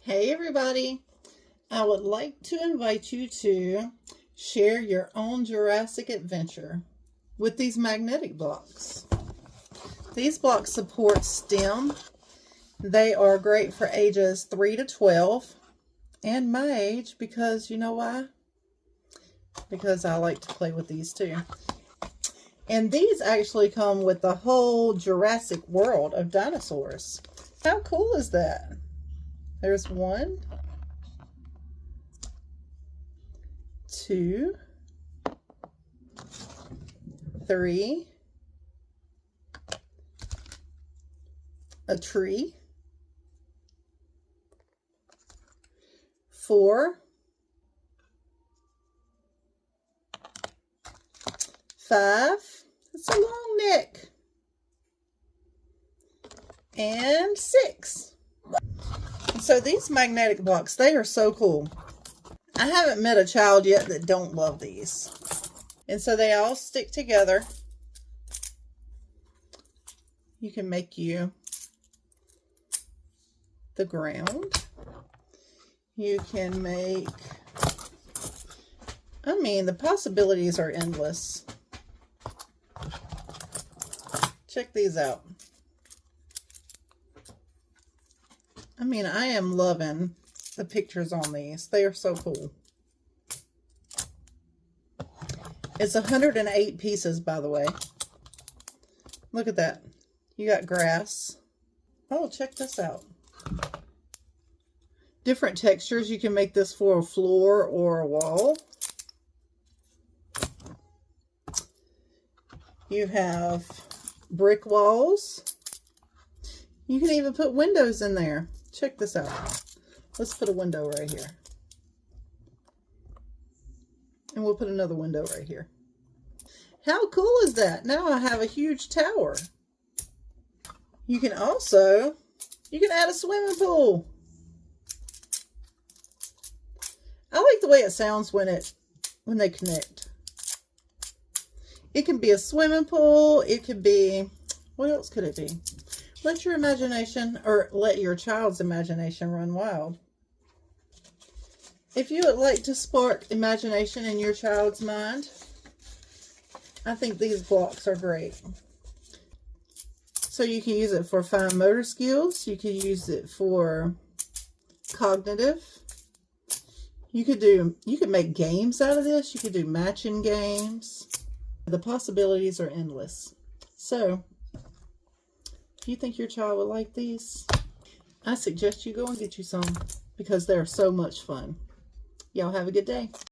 Hey everybody, I would like to invite you to share your own Jurassic adventure with these magnetic blocks. These blocks support STEM. They are great for ages 3 to 12 and my age because you know why? Because I like to play with these too. And these actually come with the whole Jurassic world of dinosaurs. How cool is that? There's 1, 2, 3, a tree, 4, 5, it's a long neck, and 6. So these magnetic blocks, they are so cool. I haven't met a child yet that don't love these. And so they all stick together. You can make you the ground. You can make, the possibilities are endless. Check these out. I am loving the pictures on these. They are so cool. It's 108 pieces, by the way. Look at that. You got grass. Oh, check this out. Different textures. You can make this for a floor or a wall. You have brick walls. You can even put windows in there. Check this out. Let's put a window right here. And we'll put another window right here. How cool is that? Now I have a huge tower. You can also, add a swimming pool. I like the way it sounds when they connect. It can be a swimming pool. It could be, what else could it be? Let your imagination, or let your child's imagination run wild. If you would like to spark imagination in your child's mind, I think these blocks are great. So you can use it for fine motor skills. You can use it for cognitive. You could make games out of this. You could do matching games. The possibilities are endless. So, if you think your child would like these, I suggest you go and get you some because they're so much fun. Y'all have a good day.